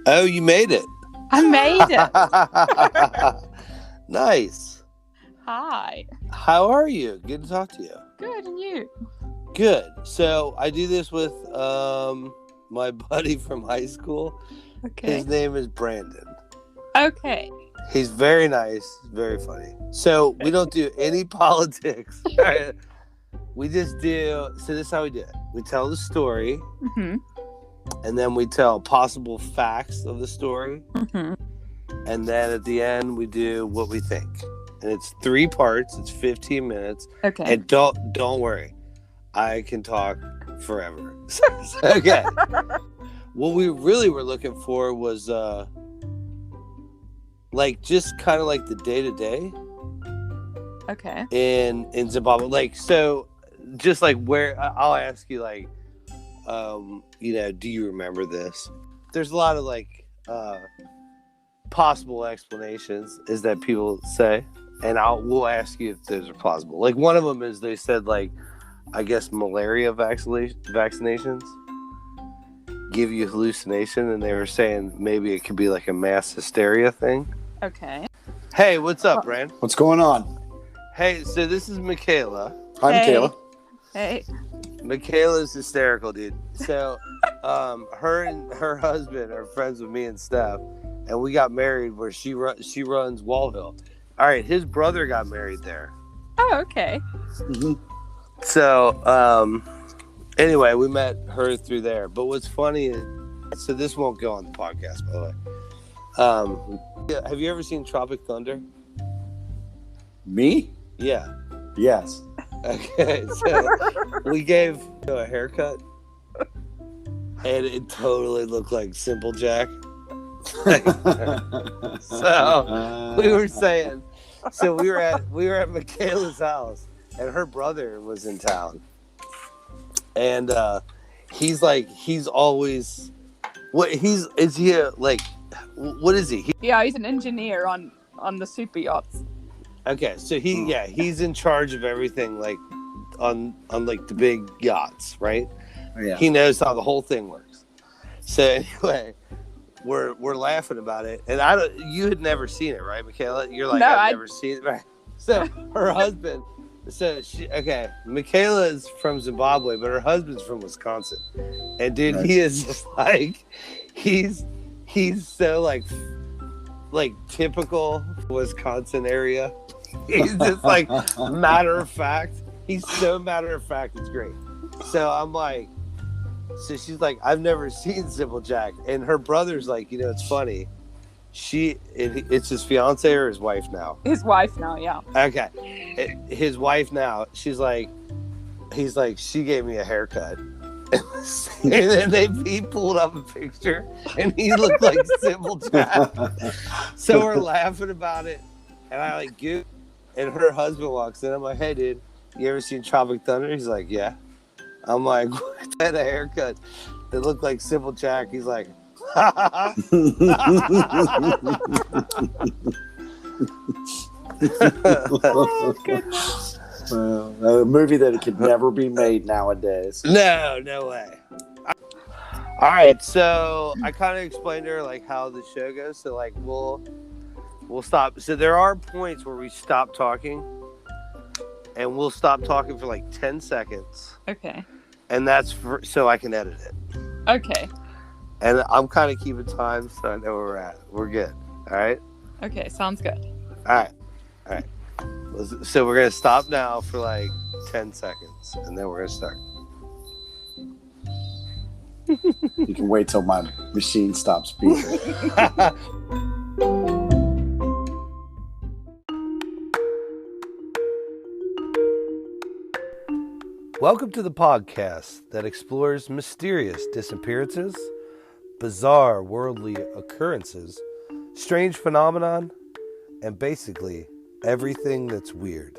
Oh, you made it. I made it. Nice. Hi. How are you? Good to talk to you. Good, and you? Good. So I do this with my buddy from high school. Okay. His name is Brandon. Okay. He's very nice, very funny. So we don't do any politics. We just do. So this is how we do it. We tell the story, and then we tell possible facts of the story, and then at the end we do what we think. And it's 3 parts. It's 15 minutes. Okay. And don't worry, I can talk forever. Okay. What we really were looking for was like just kind of like the day-to-day. Okay. In Zimbabwe, like, so just like where I'll ask you, like, do you remember this? There's a lot of like possible explanations is that people say, and we'll ask you if those are plausible. Like one of them is they said, like, I guess malaria vaccinations give you hallucination, and they were saying maybe it could be like a mass hysteria thing. Okay. Hey, what's up, Brand? What's going on? Hey, so this is Michaela. Hi, Hey. Michaela. Hey. Michaela's hysterical, dude. So, her and her husband are friends with me and Steph, and we got married where she runs Wallville. All right, his brother got married there. Oh, okay. So, anyway, we met her through there. But what's funny is, so this won't go on the podcast, by the way. Have you ever seen Tropic Thunder? Me? Yeah. Yes. Okay, so we gave a haircut, and it totally looked like Simple Jack. So we were saying, so we were at Michaela's house, and her brother was in town, and he's always, what is he like? What is he? Yeah, he's an engineer on the super yachts. Okay, so he's in charge of everything, like on like the big yachts, right? Yeah. He knows how the whole thing works. So anyway, we're laughing about it, and you had never seen it, right, Michaela? You're like, no, I've never seen it, right? So her husband, Michaela is from Zimbabwe, but her husband's from Wisconsin, and dude, right. He is just like, he's so like typical Wisconsin area. He's just like matter of fact. He's so matter of fact. It's great. So I'm like, so she's like, I've never seen Simple Jack, and her brother's like, it's funny. It's his fiance or his wife now. His wife now, yeah. Okay, his wife now. He's like, she gave me a haircut, and then he pulled up a picture, and he looked like Simple Jack. So we're laughing about it, and I like go. And her husband walks in. I'm like, hey, dude, you ever seen Tropic Thunder? He's like, yeah. I'm like, what? Had a haircut that looked like Simple Jack. He's like, ha ha Oh, goodness. A movie that could never be made nowadays. No way. All right, so I kind of explained to her like how the show goes. So like we'll stop. So there are points where we stop talking, and we'll stop talking for like 10 seconds. Okay. And that's so I can edit it. Okay. And I'm kind of keeping time so I know where we're at. We're good. All right? Okay, sounds good. All right. So we're going to stop now for like 10 seconds, and then we're going to start. You can wait till my machine stops beeping. Welcome to the podcast that explores mysterious disappearances, bizarre worldly occurrences, strange phenomenon, and basically everything that's weird.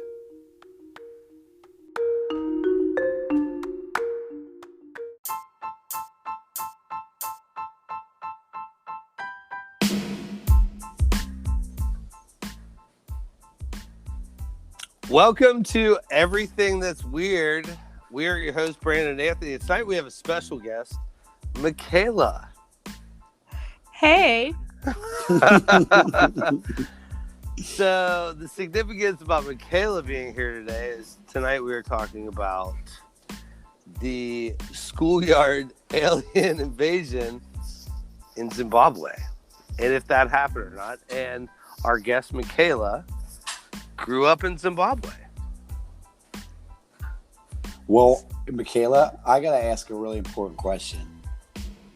Welcome to Everything That's Weird. We are your hosts, Brandon and Anthony. Tonight we have a special guest, Michaela. Hey. So the significance about Michaela being here today is tonight we are talking about the schoolyard alien invasion in Zimbabwe, and if that happened or not. And our guest Michaela grew up in Zimbabwe. Well, Michaela, I got to ask a really important question.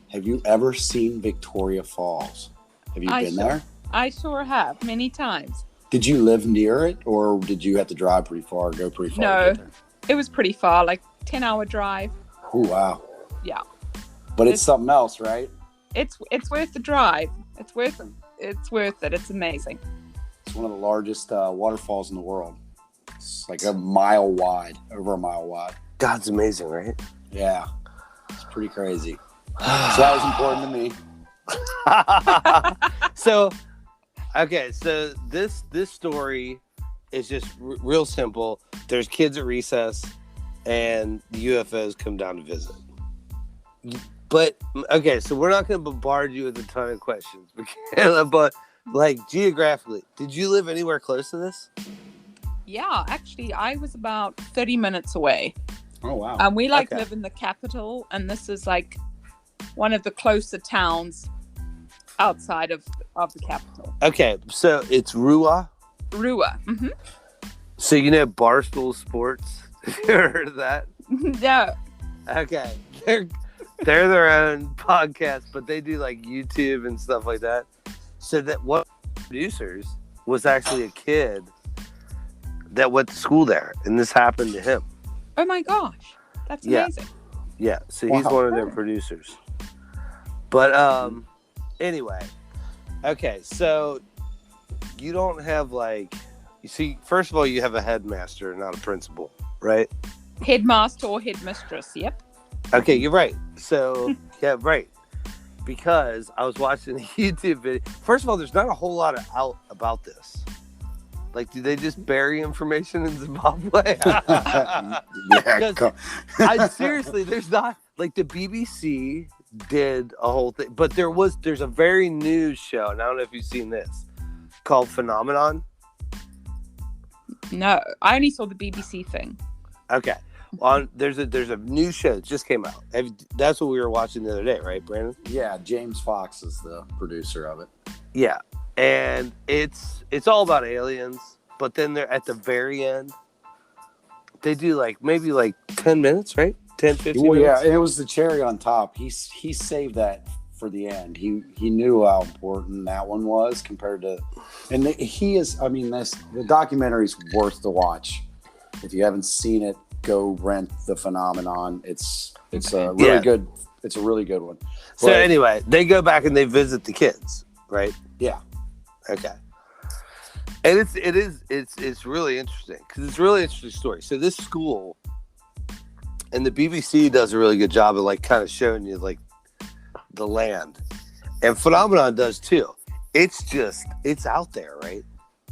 Have you ever seen Victoria Falls? Have you been there? I sure have, many times. Did you live near it, or did you have to drive pretty far, go pretty far to get there? It was pretty far, like 10-hour drive. Oh, wow. Yeah. But it's something else, right? It's worth the drive. It's worth it. It's amazing. It's one of the largest waterfalls in the world. It's like a mile wide, over a mile wide. God's amazing, right? Yeah. It's pretty crazy. So that was important to me. So this story is just real simple. There's kids at recess, and the UFOs come down to visit. But so we're not going to bombard you with a ton of questions, Michaela, but like geographically, did you live anywhere close to this? Yeah, actually, I was about 30 minutes away. Oh wow! We live in the capital, and this is like one of the closer towns outside of the capital. Okay, so it's Rua. Rua. Mm-hmm. So you know Barstool Sports? Have you ever heard of that? No. Okay, they're their own podcast, but they do like YouTube and stuff like that. So that one of the producers was actually a kid that went to school there, and this happened to him. Oh my gosh, that's amazing. Yeah, so he's one of their producers. But anyway, okay, so you don't have you see, first of all, you have a headmaster, not a principal, right? Headmaster or headmistress, yep. Okay, you're right. So, yeah, right. Because I was watching a YouTube video. First of all, there's not a whole lot out about this. Like, do they just bury information in Zimbabwe? Seriously, there's not, like, the BBC did a whole thing, but there's a very new show, and I don't know if you've seen this, called Phenomenon. No, I only saw the BBC thing. Okay. Well, there's a new show that just came out. That's what we were watching the other day, right, Brandon? Yeah, James Fox is the producer of it. Yeah. And it's all about aliens, but then they're at the very end. They do maybe 10 minutes, right? 10, 15 minutes. Yeah, and it was the cherry on top. He saved that for the end. He knew how important that one was compared to, and the documentary's worth the watch. If you haven't seen it, go rent The Phenomenon. It's a really good. It's a really good one. So anyway, they go back and they visit the kids, right? Yeah. Okay. And it's really interesting because it's a really interesting story. So this school, and the BBC does a really good job of kind of showing you the land, and Phenomenon does too. It's out there, right?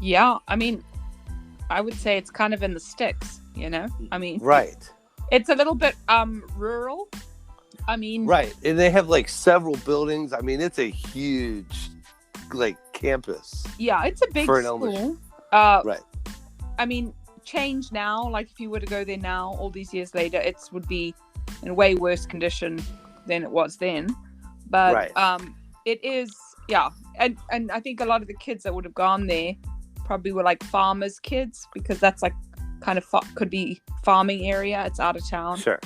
Yeah, I mean, I would say it's kind of in the sticks, right. It's a little bit rural. Right, and they have several buildings. I mean, it's a huge campus. Yeah, it's a big school. Right. I mean, change now. If you were to go there now, all these years later, it would be in way worse condition than it was then. But right. It is, yeah. And I think a lot of the kids that would have gone there probably were farmers' kids, because that's kind of could be farming area. It's out of town. Sure.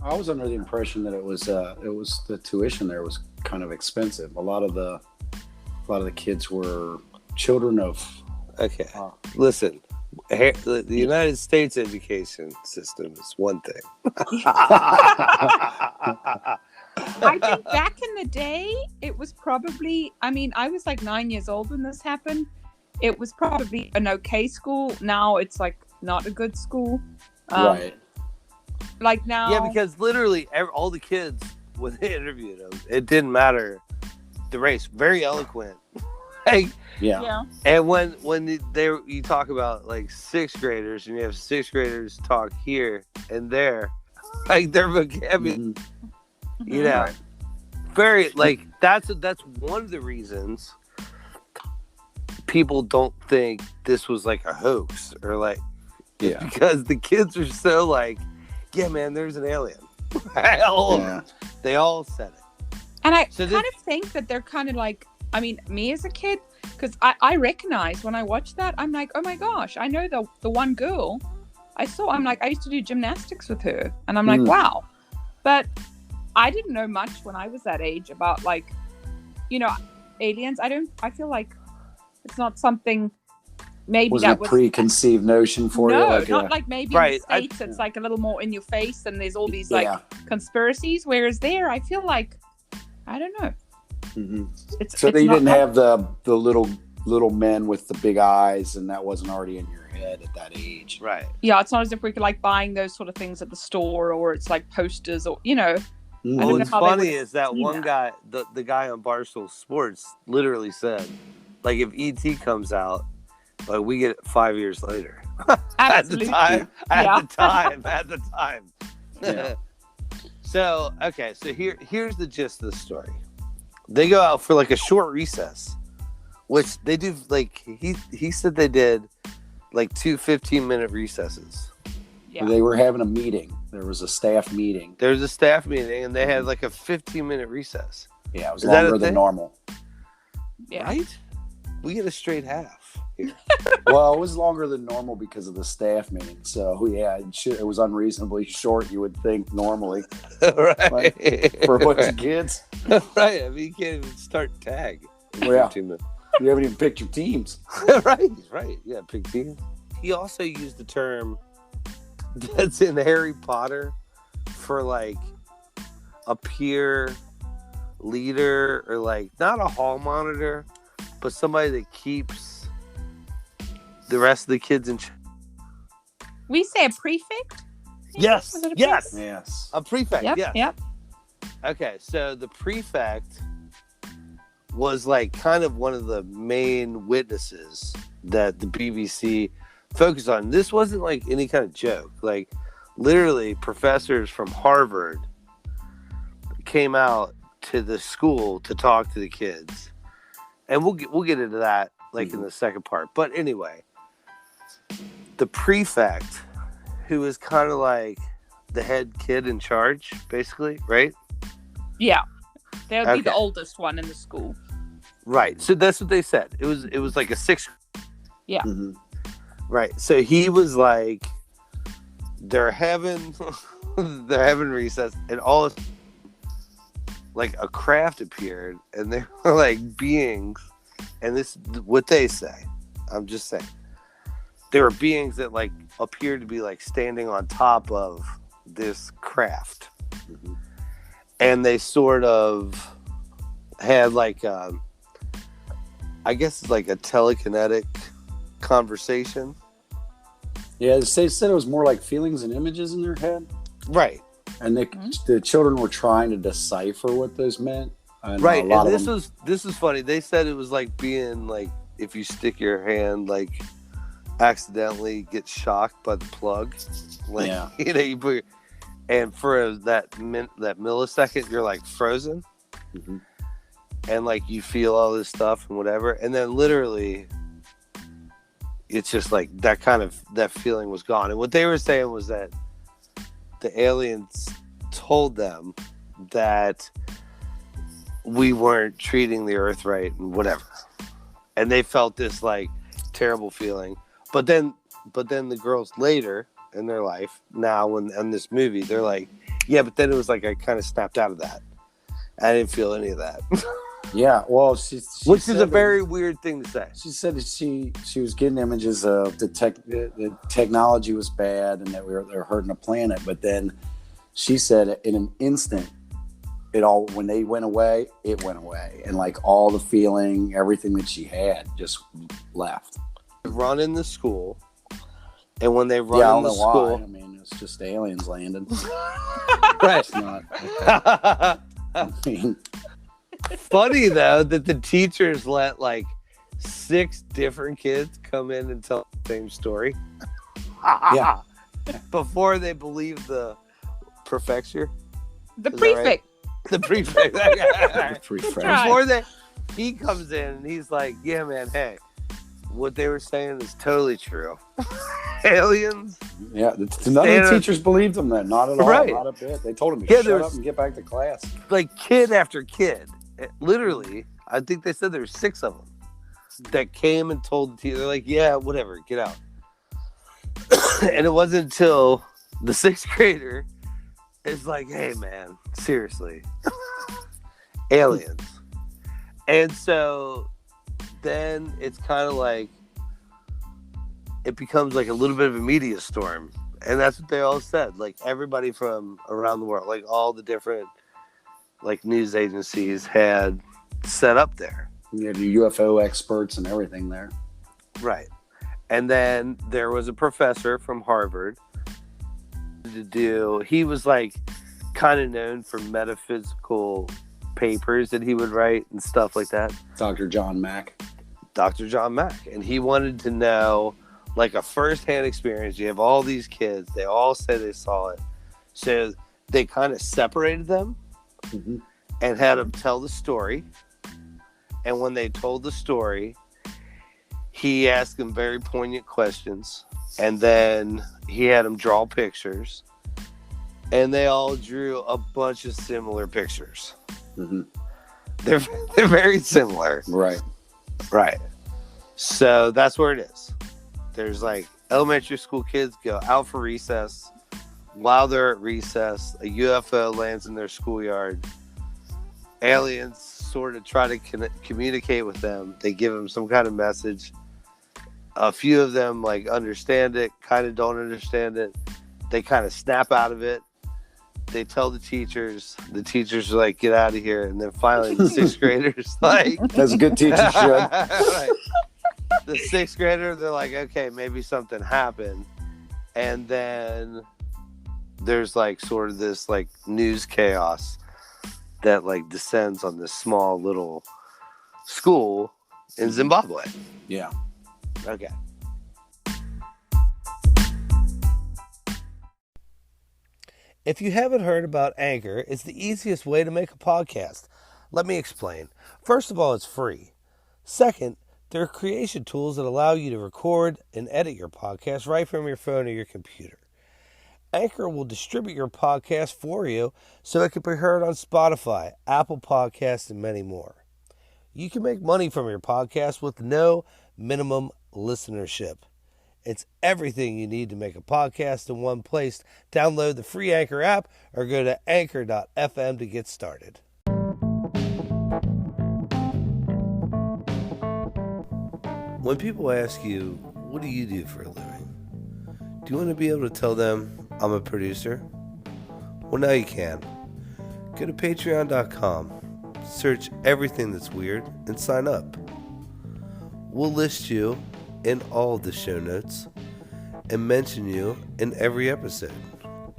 I was under the impression that it was the tuition there was kind of expensive. A lot of the kids were children of. Okay. Listen, the United States education system is one thing. I think back in the day, it was probably, I was 9 years old when this happened. It was probably an okay school. Now it's not a good school. Right. Now. Yeah, because literally all the kids, when they interviewed them, it didn't matter the race. Very eloquent. Yeah. And when you talk about sixth graders, and you have sixth graders talk here and there, their vocabulary, very like that's one of the reasons people don't think this was like a hoax or like because the kids are so like, yeah, man, there's an alien. They all said it. And I kind of think that they're kind of like, I mean, me as a kid, because I recognize when I watch that, I'm like, oh my gosh, I know the one girl I saw. I'm like, I used to do gymnastics with her, and I'm like, wow. But I didn't know much when I was that age about like, you know, aliens. I feel like it's not something maybe wasn't that was a preconceived notion for you. No, not like maybe in the States it's like a little more in your face and there's all these like conspiracies. Whereas there, I feel like, I don't know. Mm-hmm. So they didn't have the little men with the big eyes, and that wasn't already in your head at that age, right? Yeah, it's not as if we could like buying those sort of things at the store, or it's like posters, or you know. Well, what's funny is that one guy, the guy on Barstool Sports, literally said, like, if ET comes out, like we get it 5 years later. At the time. Yeah. So okay, so here's the gist of the story. They go out for like a short recess, which they do like he said they did like 2 15-minute recesses. Yeah. They were having a meeting. There was a staff meeting. There was a staff meeting, and they had like a 15-minute recess. Yeah, it was longer than normal. Yeah. Right? We get a straight half here. Well, it was longer than normal because of the staff meeting. So, yeah, it was unreasonably short, you would think, normally. Right. Like, for a bunch of kids. Right. I mean, you can't even start tag. Well, yeah. You haven't even picked your teams. Right. Yeah, pick teams. He also used the term that's in Harry Potter for like a peer leader, or like not a hall monitor, but somebody that keeps the rest of the kids in check. We say a prefect? Yes. Yes. A prefect. Yep. Okay, so the prefect was like kind of one of the main witnesses that the BBC focused on. This wasn't like any kind of joke. Like literally professors from Harvard came out to the school to talk to the kids. And we'll get into that like in the second part. But anyway, the prefect, who is kind of like the head kid in charge, basically, right? Yeah. They would be the oldest one in the school. Right. So that's what they said. It was like a 6th. Yeah. Mm-hmm. Right. So he was like, they're having recess, and all this, like a craft appeared, and they were like beings, and this is what they say. I'm just saying. There were beings that like appeared to be like standing on top of this craft. Mm-hmm. And they sort of had like I guess like a telekinetic conversation. Yeah, they said it was more like feelings and images in their head. Right. And the children were trying to decipher what those meant. And right. And this was funny. They said it was like being like if you stick your hand like accidentally get shocked by the plug. Like you know, you put and for that millisecond you're like frozen. Mm-hmm. And like you feel all this stuff and whatever, and then literally it's just like that feeling was gone. And what they were saying was that the aliens told them that we weren't treating the earth right and whatever, and they felt this like terrible feeling. But then the girls later in their life now in this movie, they're like, yeah, but then it was like I kind of snapped out of that. I didn't feel any of that. Yeah, well, she which is a very weird thing to say. She said that she was getting images of the technology was bad and that they were hurting the planet. But then she said in an instant, when they went away, it went away, and like all the feeling, everything that she had just left. Run in the school, and when they run in the school, why. I mean, it's just aliens landing. Right? It's not. I mean. Funny though that the teachers let like 6 different kids come in and tell the same story. Yeah. Before they believe the prefecture. The prefect. The prefect. The prefect. Right. He comes in and he's like, yeah, man, hey, what they were saying is totally true. Aliens. Yeah, none of the teachers believed him then. Not at all. Right. Not a bit. They told him to shut up and get back to class. Like kid after kid. Literally, I think they said there were 6 of them that came and told the teacher, they're like, yeah, whatever, get out. And it wasn't until the 6th grader is like, hey, man, seriously. Aliens. And so then it's kind of like, it becomes like a little bit of a media storm. And that's what they all said. Like everybody from around the world, like all the different like news agencies had set up there. You had the UFO experts and everything there. Right. And then there was a professor from Harvard he was like kind of known for metaphysical papers that he would write and stuff like that. Dr. John Mack. And he wanted to know like a first-hand experience. You have all these kids. They all say they saw it. So they kind of separated them and had them tell the story. And when they told the story, he asked them very poignant questions. And then he had them draw pictures. And they all drew a bunch of similar pictures. They're very similar. Right. So that's where it is. There's like elementary school kids go out for recess. While they're at recess, a UFO lands in their schoolyard. Aliens sort of try to communicate with them. They give them some kind of message. A few of them like understand it, kind of don't understand it. They kind of snap out of it. They tell the teachers. The teachers are like, get out of here. And then finally the 6th graders like... As a good teacher should. Right. The 6th grader, they're like, okay, maybe something happened. And then there's like sort of this like news chaos that like descends on this small little school in Zimbabwe. Yeah. Okay. If you haven't heard about Anchor, it's the easiest way to make a podcast. Let me explain. First of all, it's free. Second, there are creation tools that allow you to record and edit your podcast right from your phone or your computer. Anchor will distribute your podcast for you so it can be heard on Spotify, Apple Podcasts, and many more. You can make money from your podcast with no minimum listenership. It's everything you need to make a podcast in one place. Download the free Anchor app or go to anchor.fm to get started. When people ask you, what do you do for a living? Do you want to be able to tell them, I'm a producer? Well, now you can. Go to patreon.com, search everything that's weird, and sign up. We'll list you in all of the show notes and mention you in every episode.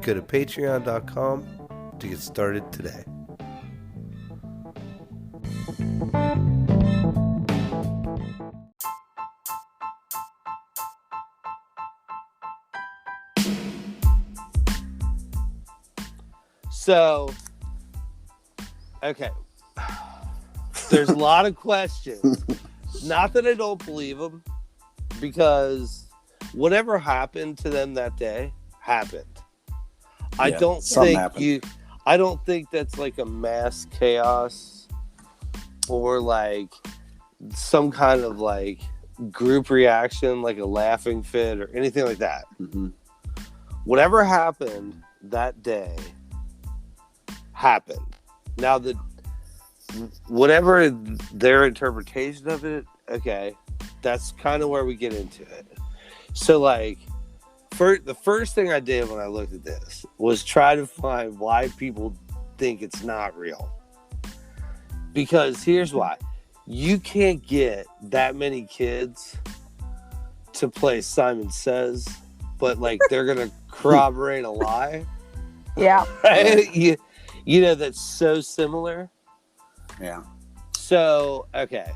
Go to patreon.com to get started today. So, okay. There's a lot of questions. Not that I don't believe them, because whatever happened to them that day happened. I don't think that's like a mass chaos or like some kind of like group reaction, like a laughing fit or anything like that. Whatever happened that day happened. Now whatever their interpretation of it, okay, that's kind of where we get into it. So like, the first thing I did when I looked at this was try to find why people think it's not real. Because here's why. You can't get that many kids to play Simon Says, but like they're going to corroborate a lie. Yeah. Right? You know, that's so similar. Yeah. So, okay.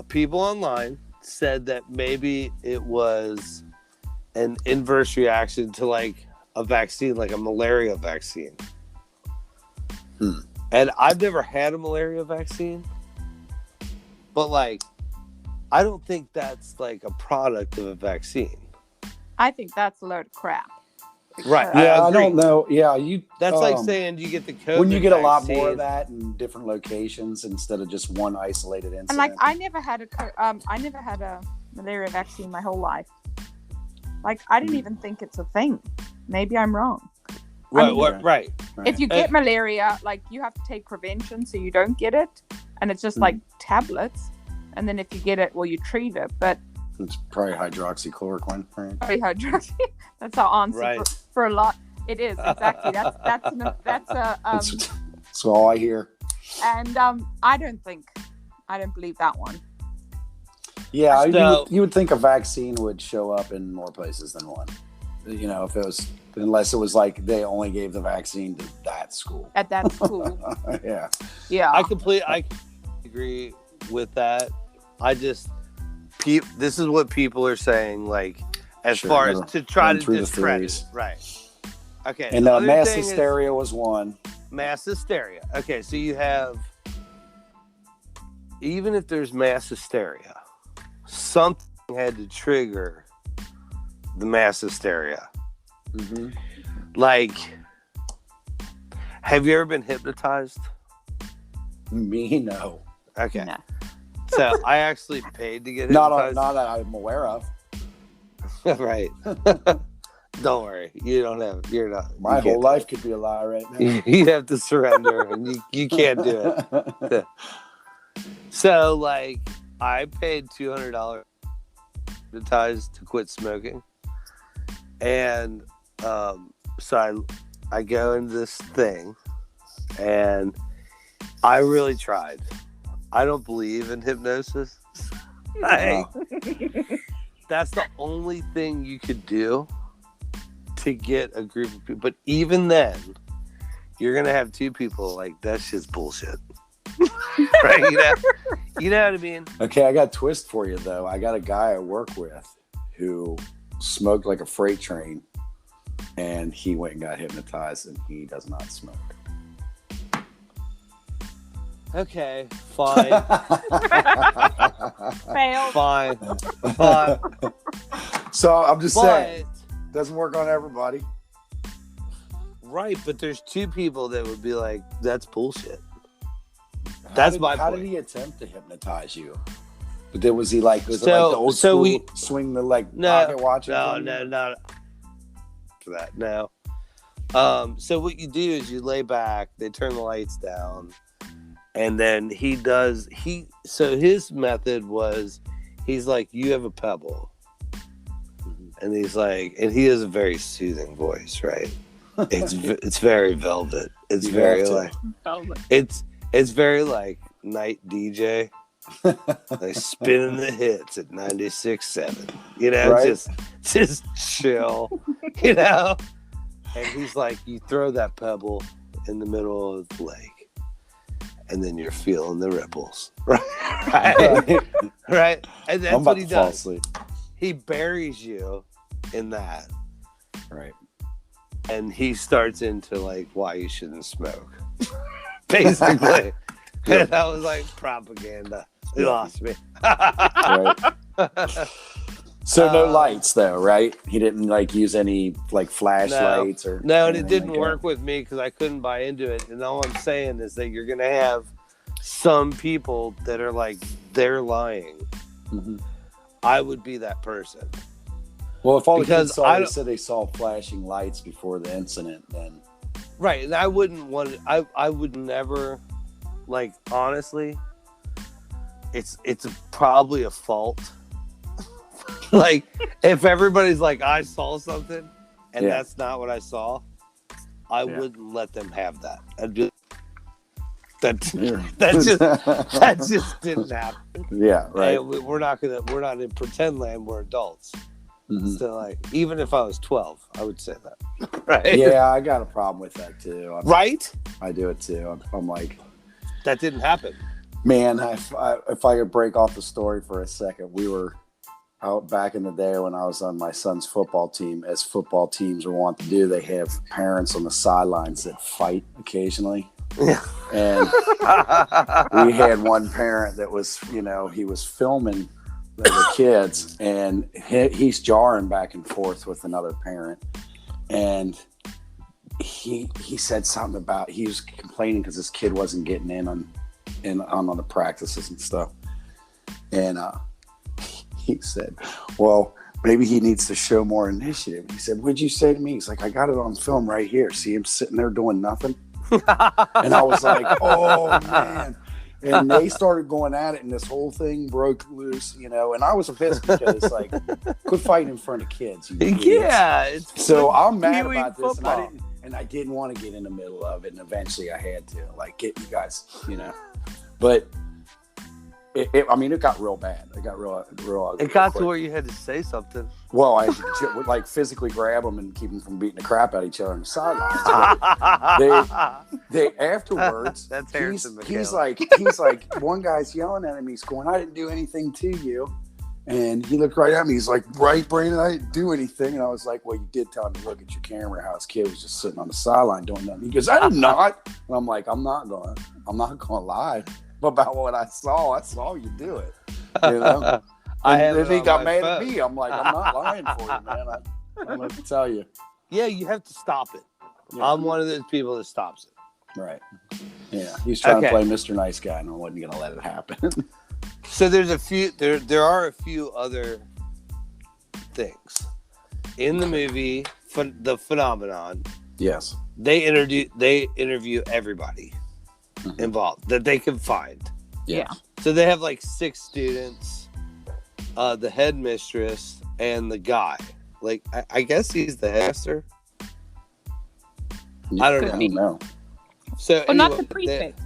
People online said that maybe it was an inverse reaction to like a vaccine, like a malaria vaccine. And I've never had a malaria vaccine, but like, I don't think that's like a product of a vaccine. I think that's a load of crap. Right. Yeah, I agree. don't know. Yeah, you. That's like saying you get the COVID when you get a lot vaccine. more of that in different locations instead of just one isolated incident. And like, I never had a malaria vaccine my whole life. Like, I didn't even think it's a thing. Maybe I'm wrong. Right, I mean, right. If you get malaria, like, you have to take prevention so you don't get it, and it's just like tablets. And then if you get it, well, you treat it. But it's probably hydroxychloroquine, right? probably hydroxy. That's our answer Right. for a lot. It is exactly. That's all I hear. And I don't believe that one. Yeah, So, you would think a vaccine would show up in more places than one. You know, unless it was like they only gave the vaccine to that school. At that school. Yeah. Yeah. I completely agree with that. This is what people are saying, like, as far as to try to discredit. Right. Okay. And mass hysteria was one. Mass hysteria. Okay, so you have, even if there's mass hysteria, something had to trigger the mass hysteria. Mm-hmm. Like, have you ever been hypnotized? Me, no. Okay. No. So I actually paid to get Not hypnotized. that I'm aware of. Right. Don't worry. You're not. My whole life could be a lie right now. You have to surrender, and you can't do it. So, like, I paid $200 hypnotized to quit smoking, and so I go into this thing, and I really tried. I don't believe in hypnosis. That's the only thing you could do to get a group of people. But even then, you're going to have two people like, that's just bullshit. Right? You know what I mean? Okay, I got a twist for you, though. I got a guy I work with who smoked like a freight train, and he went and got hypnotized, and he does not smoke. Okay, fine. Failed. Fine. So I'm just saying, But, doesn't work on everybody. right, but there's two people that would be like, that's bullshit. That's my How point. did he attempt to hypnoptize you? But was it like the old so school we- swing the pocket watches? No, not for that. No. So what you do is you lay back, they turn the lights down, and then so his method was, he's like, you have a pebble. And he's like, and he has a very soothing voice, right? It's very velvet. It's very like, it's very like night DJ. Like spinning the hits at 96.7. You know, Right. just chill. You know? And he's like, you throw that pebble in the middle of the lake, and then you're feeling the ripples. Right? Right? And that's what he does. Asleep. He buries you in that. Right. And he starts into like why you shouldn't smoke. Basically. And that was like propaganda. He lost me. Right. So no lights though, right? He didn't like use any like flashlights or no, and it anything didn't like work with me because I couldn't buy into it. And all I'm saying is that you're gonna have some people that are like, they're lying. Mm-hmm. I would be that person. Well, if all the Because kids saw, they said they saw flashing lights before the incident, then Right, and I wouldn't want to, I would never, like, honestly, it's probably a fault. Like, if everybody's like, I saw something, and that's not what I saw, I wouldn't let them have that. I'd be, that just didn't happen. yeah, right. Hey, we're not in pretend land. We're adults. Mm-hmm. So, like, even if I was 12, I would say that. Right? Yeah, I got a problem with that too. Right? I do it too. I'm like, that didn't happen. Man, if I could break off the story for a second, we were out back in the day when I was on my son's football team. As football teams are wont to do, they have parents on the sidelines that fight occasionally. Yeah. And we had one parent that was, he was filming the kids, and he's jarring back and forth with another parent. And he said something about, he was complaining because his kid wasn't getting in on the practices and stuff. And he said, well, maybe he needs to show more initiative. He said, what'd you say to me? He's like, I got it on film right here. See him sitting there doing nothing? And I was like, oh, man. And they started going at it, and this whole thing broke loose, and I was pissed because, like, quit fighting in front of kids. Yeah. So I'm mad about this, football. and I didn't want to get in the middle of it, and eventually I had to, like, get you guys, But it got real bad. It got real ugly. It got to where you had to say something. Well, I would like physically grab them and keep them from beating the crap out of each other on the sidelines. They afterwards. That's Harrison he's Michaela. he's like one guy's yelling at him. He's going, I didn't do anything to you. And he looked right at me. He's like, right, Brandon, I didn't do anything. And I was like, well, you did tell him to look at your camera. How his kid was just sitting on the sideline doing nothing. He goes, I did not. And I'm like, I'm not going to lie about what I saw you do it. And then he got mad at me. I'm like, I'm not lying for you, man. I'm going to tell you. Yeah, you have to stop it. Yeah. I'm one of those people that stops it. Right. Yeah. He's trying to play Mr. Nice Guy, and I wasn't going to let it happen. So there's a few. There are a few other things in the movie. The Phenomenon. Yes. They interview everybody involved that they can find. Yeah. So they have like 6 students, the headmistress, and the guy. Like I guess he's the headmaster. I don't know. So anyway, not the prefect.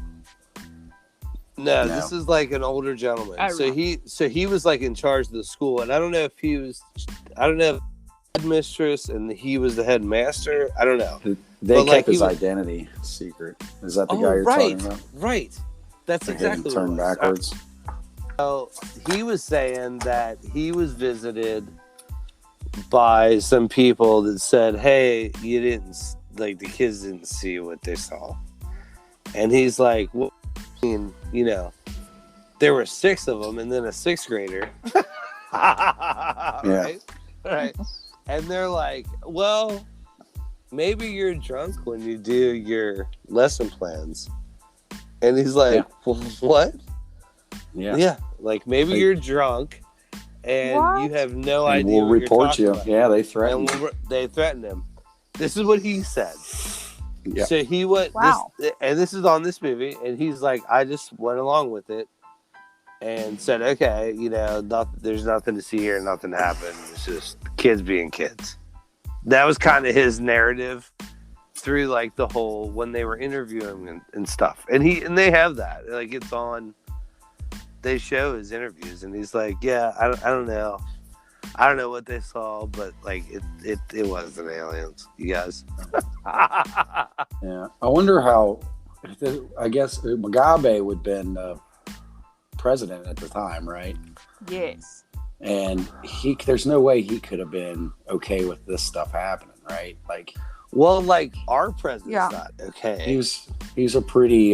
No, this is like an older gentleman. He was like in charge of the school, and I don't know if headmistress and he was the headmaster. I don't know. They kept his identity secret. Is that the guy you're talking about? Right. That's exactly what it was. Turned backwards. So he was saying that he was visited by some people that said, hey, the kids didn't see what they saw. And he's like, well, there were 6 of them and then a 6th grader. Right? And they're like, well, maybe you're drunk when you do your lesson plans. And he's like, well, what? Yeah. Like maybe you're drunk and you have no idea. We'll report you. About. Yeah, they threatened him. They threatened him. This is what he said. Yeah. So he went, this is on this movie, and he's like, I just went along with it and said, okay, there's nothing to see here, nothing to happen. It's just kids being kids. That was kind of his narrative through like the whole when they were interviewing and stuff. And they have that. Like it's on, they show his interviews, and he's like, yeah, I don't know. I don't know what they saw, but like it wasn't aliens, you guys. Yeah, I wonder how. I guess Mugabe would have been president at the time, right? Yes. And there's no way he could have been okay with this stuff happening, right? Like, well, like our president's not okay. He's a pretty.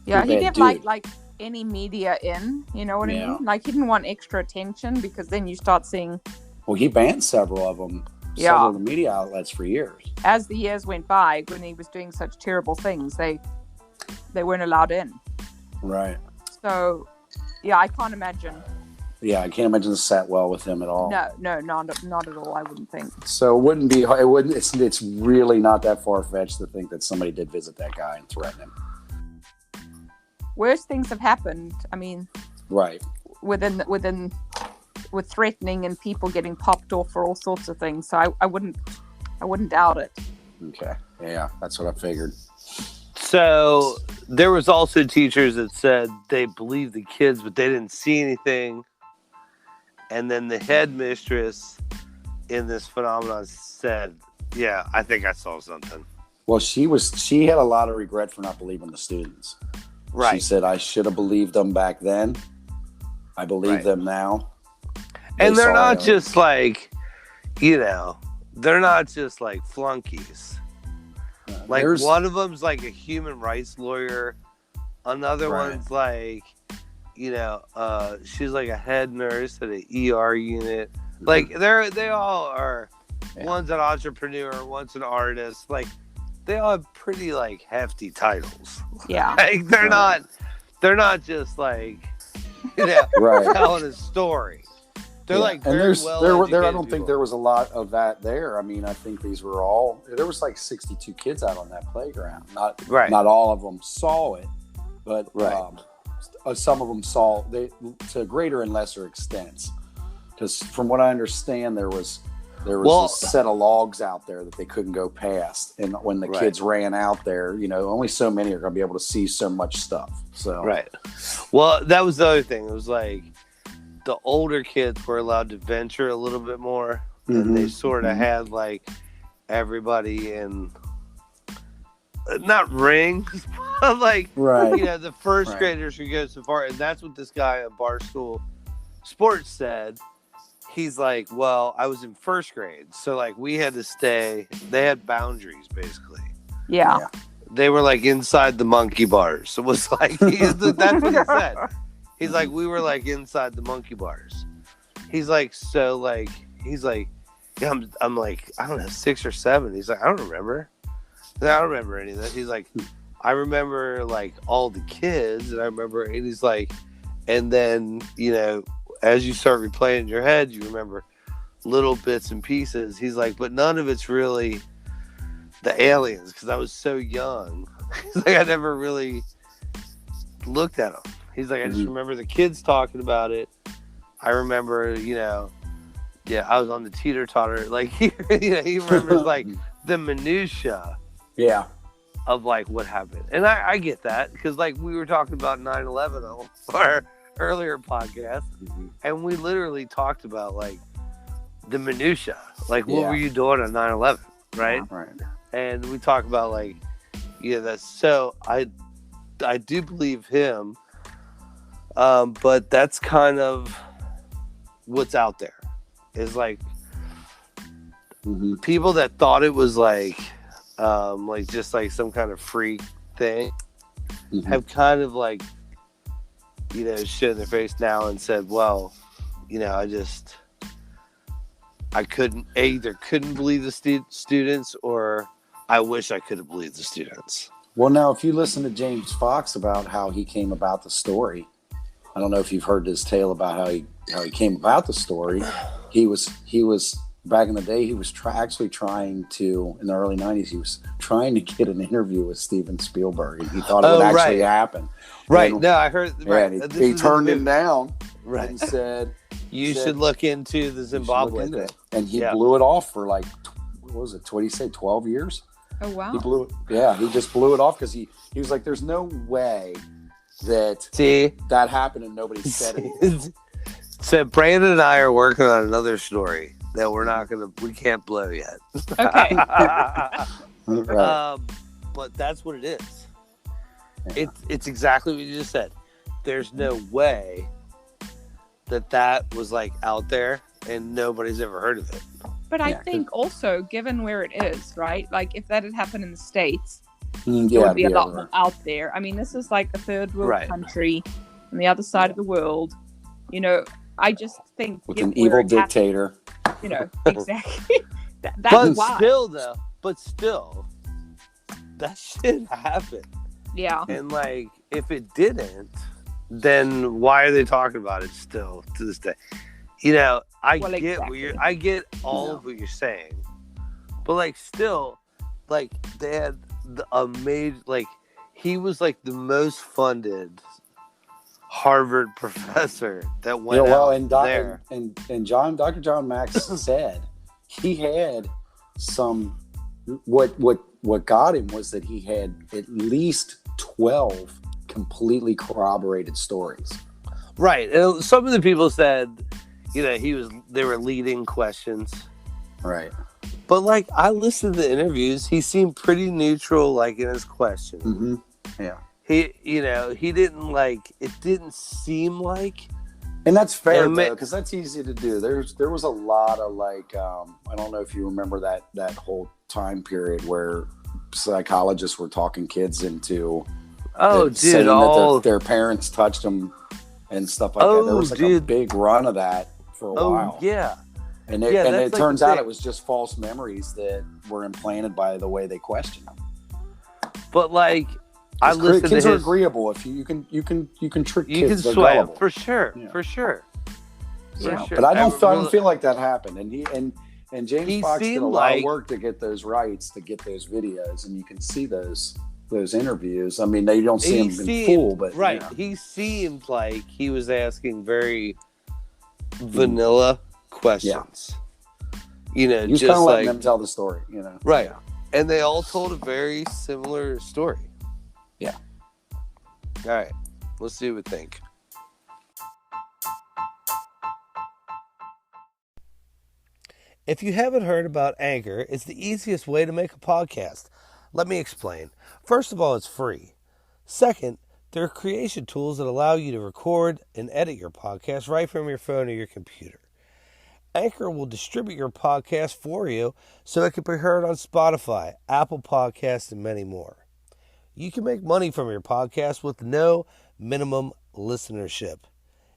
He didn't like any media in, you know what I mean? Like he didn't want extra attention because then you start seeing. Well, he banned several of them. Several of the media outlets for years. As the years went by, when he was doing such terrible things, they weren't allowed in. Right. So, I can't imagine. Yeah, I can't imagine this sat well with him at all. No, not at all. I wouldn't think. So it wouldn't be. It wouldn't. It's really not that far fetched to think that somebody did visit that guy and threaten him. Worse things have happened. I mean, right. With threatening and people getting popped off for all sorts of things. So I wouldn't doubt it. Okay. Yeah, that's what I figured. So there was also teachers that said they believed the kids, but they didn't see anything. And then the headmistress in this phenomenon said, yeah, I think I saw something. Well, she had a lot of regret for not believing the students. Right. She said, I should have believed them back then. I believe them now. And they're not just like, they're not just like flunkies. Like one of them's like a human rights lawyer. Another one's like, she's like a head nurse at an ER unit. Like they all are. One's an entrepreneur, one's an artist. Like they all have pretty like hefty titles. Yeah. Like they're not just like telling a story. They're like very well there. I don't think there was a lot of that there. I mean, I think these were all. There was like 62 kids out on that playground. Not all of them saw it, but some of them saw to greater and lesser extents. Because from what I understand, there was a set of logs out there that they couldn't go past, and when the kids ran out there, only so many are going to be able to see so much stuff. So well, that was the other thing. It was like the older kids were allowed to venture a little bit more, and they sort of had like everybody in not rings, but like the first graders could go so far, and that's what this guy at Barstool Sports said. He's like, well, I was in first grade, so like we had to stay. They had boundaries, basically. Yeah. They were like inside the monkey bars. It was like that's what he said. He's like, we were like inside the monkey bars. He's like, so like, yeah, I'm like, I don't know, 6 or 7. He's like, I don't remember any of that. He's like, I remember like all the kids, and I remember, and he's like, and then as you start replaying in your head, you remember little bits and pieces. He's like, but none of it's really the aliens, because I was so young. He's like, I never really looked at them. He's like, I just remember the kids talking about it. I remember, I was on the teeter-totter. Like, he remembers like the minutia of like what happened. And I get that, because like we were talking about 9/11 on our earlier podcast, and we literally talked about like the minutia, like what were you doing on 9/11, right? And we talk about like that's so I do believe him, but that's kind of what's out there is like people that thought it was like just like some kind of freak thing have kind of like shit in their face now and said, well, I either couldn't believe the students, or I wish I could have believed the students. Well, now, if you listen to James Fox about how he came about the story, I don't know if you've heard his tale about how he came about the story. He was back in the day, he was actually trying to, in the early 90s, he was trying to get an interview with Steven Spielberg, and he thought it would actually happen. Right. And, no, I heard. Right. And he turned him down. Right. And said, "You should look into the Zimbabwe thing." And he blew it off for like, what was it? What did he say? 12 years? Oh wow. He blew it. Yeah, he just blew it off because he was like, "There's no way that that happened and nobody said it." So Brandon and I are working on another story that we can't blow yet. Okay. Right. But that's what it is. Yeah. It's exactly what you just said. There's no way that was like out there and nobody's ever heard of it. But I think also, given where it is, right? Like if that had happened in the States, it would be a lot more out there. I mean, this is like a third world country on the other side of the world. I just think with an evil dictator. Exactly. That's but why. Still, that shit happened. Yeah. And like, if it didn't, then why are they talking about it still to this day? I get all of what you're saying, but like, still, like they had a major, like he was like the most funded Harvard professor that went there. And Dr. John Max said he had some. What got him was that he had at least 12 completely corroborated stories. Right. And some of the people said, they were leading questions. Right. But like, I listened to the interviews. He seemed pretty neutral, like in his questions. Mm-hmm. Yeah. He didn't like, it didn't seem like. And that's fair, because that's easy to do. There was a lot of like, I don't know if you remember that whole time period where psychologists were talking kids into dude, saying that their parents touched them and stuff like that. There was like a big run of that for a while. Yeah. And it turns out it was just false memories that were implanted by the way they questioned them. But like, I listen kids to are agreeable. If you can trick kids. You can sway them for sure. But I don't feel like that happened. And James Fox did a lot of work to get those rights, to get those videos, and you can see those interviews. I mean, they don't see him in full, but right. He seemed like he was asking very vanilla questions. You know, just kind of letting them tell the story. You know, right? Yeah. And they all told a very similar story. Yeah. All right. Let's see what we think. If you haven't heard about Anchor, it's the easiest way to make a podcast. Let me explain. First of all, it's free. Second, there are creation tools that allow you to record and edit your podcast right from your phone or your computer. Anchor will distribute your podcast for you so it can be heard on Spotify, Apple Podcasts, and many more. You can make money from your podcast with no minimum listenership.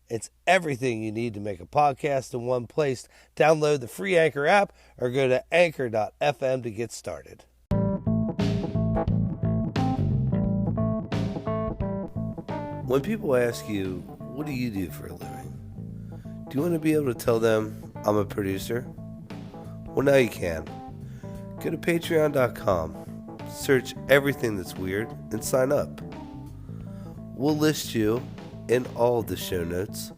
It's everything you need to make a podcast in one place. Download the free Anchor app or go to anchor.fm to get started. When people ask you, what do you do for a living? Do you want to be able to tell them, I'm a producer? Well, now you can. Go to patreon.com, search everything that's weird, and sign up. We'll list you in all of the show notes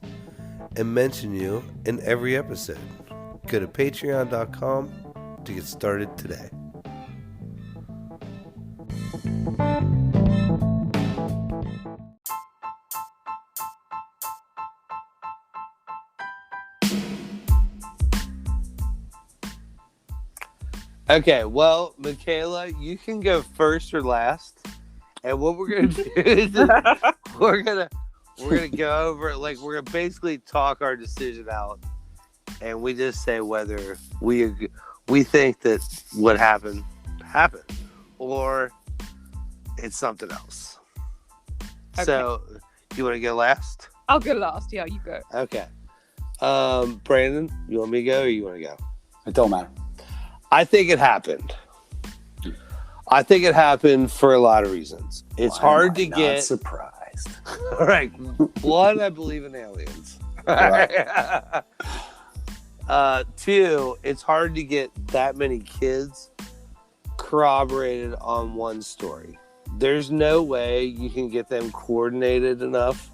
and mention you in every episode. Go to patreon.com to get started today. Okay, well, Michaela, you can go first or last. And what we're gonna do is we're gonna go over it. Like, we're gonna basically talk our decision out, and we just say whether we think that what happened, or it's something else. Okay. So, you want to go last? I'll go last. Yeah, you go. Okay. Brandon, you want me to go or you want to go? It don't matter. I think it happened. I think it happened for a lot of reasons. It's hard to get surprised. All right. One, I believe in aliens. Right. Two, it's hard to get that many kids corroborated on one story. There's no way you can get them coordinated enough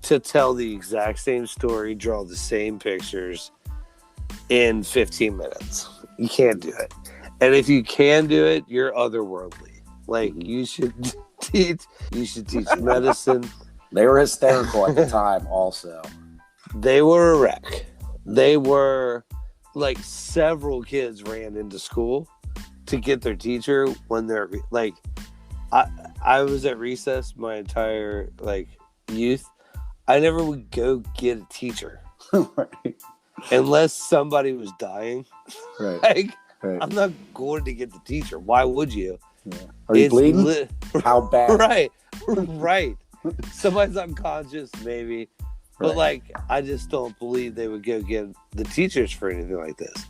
to tell the exact same story, draw the same pictures in 15 minutes. You can't do it. And if you can do it, you're otherworldly. Like, you should teach medicine. They were hysterical at the time also. They were a wreck. They were, like, several kids ran into school to get their teacher when they're, like, I was at recess my entire, like, youth. I never would go get a teacher. Right. Unless somebody was dying. Right. Like, right. I'm not going to get the teacher. Why would you? Yeah. Are you bleeding? How bad? Right. Somebody's unconscious, maybe. But, Right. like, I just don't believe they would go get the teachers for anything like this.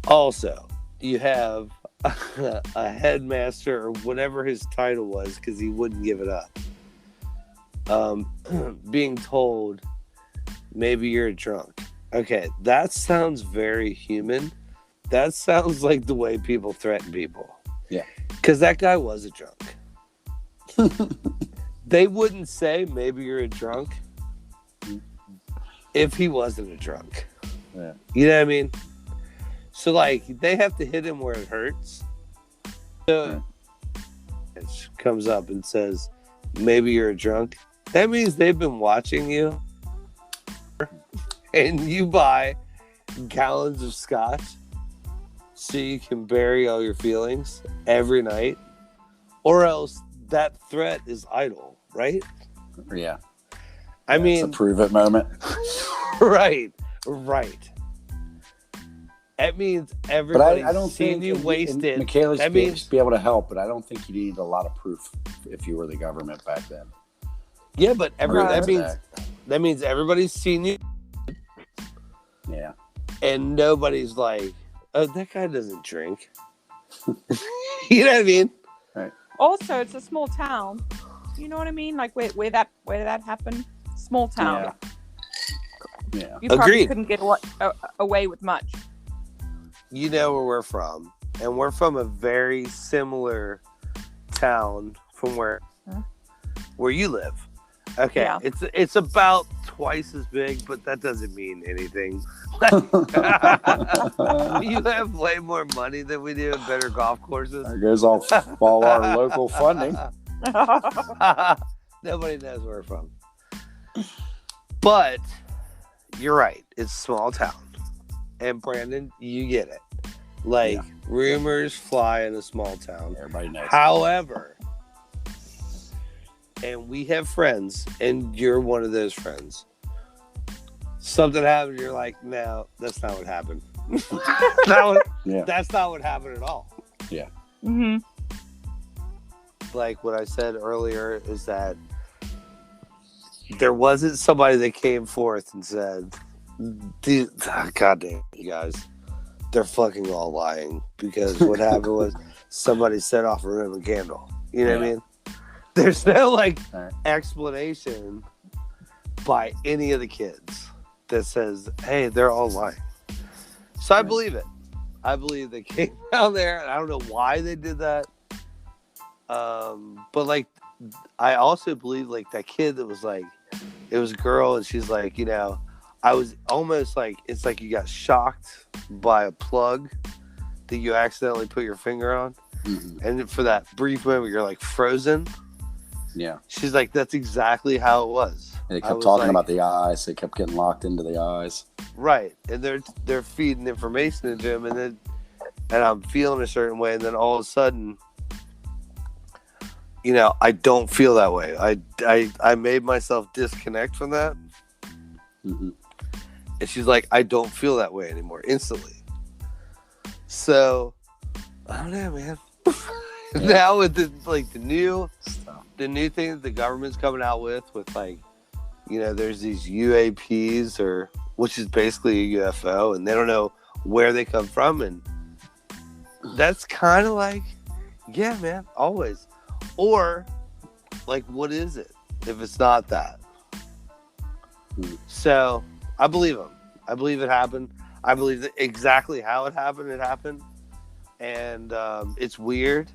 Also, you have a headmaster or whatever his title was, because he wouldn't give it up. Being told, maybe you're a drunk. Okay, that sounds very human. That sounds like the way people threaten people. Yeah. Because that guy was a drunk. They wouldn't say, maybe you're a drunk, if he wasn't a drunk. Yeah. You know what I mean? So, like, they have to hit him where it hurts. So, it comes up and says, maybe you're a drunk. That means they've been watching you. And you buy gallons of scotch so you can bury all your feelings every night. Or else that threat is idle, right? Yeah. I mean, it's a prove it moment. Right. That means But everybody's I don't seen think you and wasted. Michaela's That means be able to help, but I don't think you need a lot of proof if you were the government back then. yeah, but Right. that means everybody's seen you, Yeah. and nobody's like, oh, that guy doesn't drink. You know what I mean? Also, it's a small town. You know what I mean? Like where that happened. Small town. Yeah. You probably Agreed. couldn't get away with much. You know where we're from, and we're from a very similar town from where you live. Okay, Yeah. it's about twice as big, but that doesn't mean anything. You have way more money than we do and better golf courses. There goes all our local funding. Nobody knows where we're from. But you're right. It's a small town. And Brandon, you get it. Like, rumors fly in a small town. Everybody knows. However, and we have friends, and you're one of those friends. Something happened, you're like, no, that's not what happened. That's not what happened at all. Yeah. Mm-hmm. Like what I said earlier is that there wasn't somebody that came forth and said, God damn, you guys, they're fucking all lying. Because what happened was somebody set off a Roman candle. You know what I mean? There's no explanation by any of the kids that says, hey, they're all lying. So I believe it. I believe they came down there, and I don't know why they did that. But like, I also believe like that kid that was like, it was a girl, and she's like, you know, I was almost like, it's like you got shocked by a plug that you accidentally put your finger on. Mm-hmm. And for that brief moment, you're like frozen. Yeah. She's like, that's exactly how it was. And they kept talking about the eyes. They kept getting locked into the eyes. Right. And they're feeding information into him, and I'm feeling a certain way, and then all of a sudden, you know, I don't feel that way. I made myself disconnect from that. Mm-hmm. And she's like, I don't feel that way anymore instantly. So I don't know, man. Now with the new thing that the government's coming out with like, you know, there's these UAPs which is basically a UFO, and they don't know where they come from, and that's kind of like, yeah, man, always. Or like, what is it if it's not that? So I believe them. I believe it happened. I believe that exactly how it happened. And it's weird,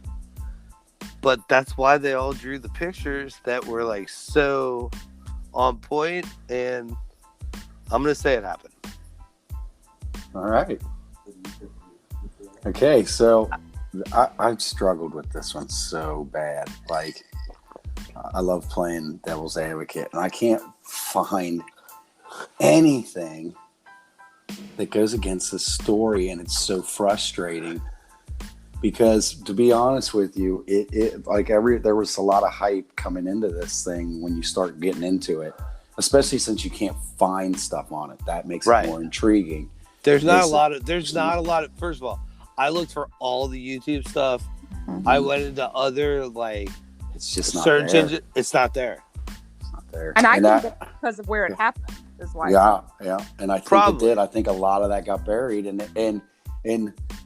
but that's why they all drew the pictures that were like so on point, and I'm gonna say it happened. All right. Okay, so I've struggled with this one so bad. Like, I love playing devil's advocate, and I can't find anything that goes against the story, and it's so frustrating. Because to be honest with you, there was a lot of hype coming into this thing when you start getting into it, especially since you can't find stuff on it. That makes it more intriguing. There's not a lot of. First of all, I looked for all the YouTube stuff. Mm-hmm. I went into other it's just not search there. engine. It's not there. It's not there. And I think that's because of where it happened. Is why. Yeah. And I think it did. I think a lot of that got buried. And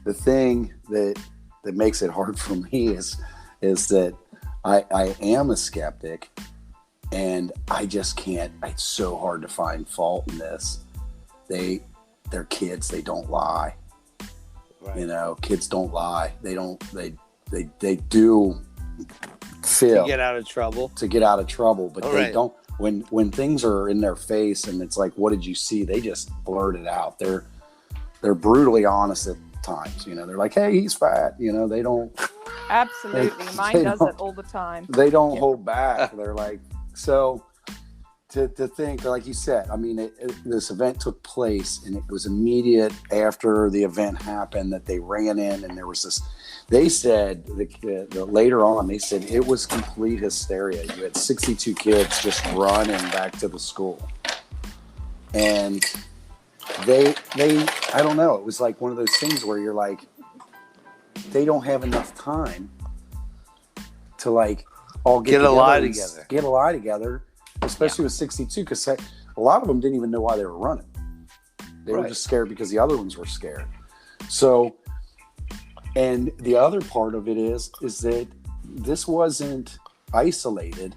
the thing that makes it hard for me is that I am a skeptic, and I just can't. It's so hard to find fault in this. They're kids. They don't lie. Right. You know, kids don't lie. They don't. They do feel to get out of trouble, but they don't. When things are in their face and it's like, what did you see? They just blurt it out. They're brutally honest at times. You know, they're like, hey, he's fat. You know, they don't. Absolutely. Mine does it all the time. They don't hold back. They're like, so to think, like you said, I mean, this event took place, and it was immediate after the event happened that they ran in, and there was this. They said later on, they said it was complete hysteria. You had 62 kids just running back to the school, and they I don't know. It was like one of those things where you're like, they don't have enough time to like all get a lie and together. Get a lie together, especially with 62, because a lot of them didn't even know why they were running. They were just scared because the other ones were scared. So, and the other part of it is that this wasn't isolated.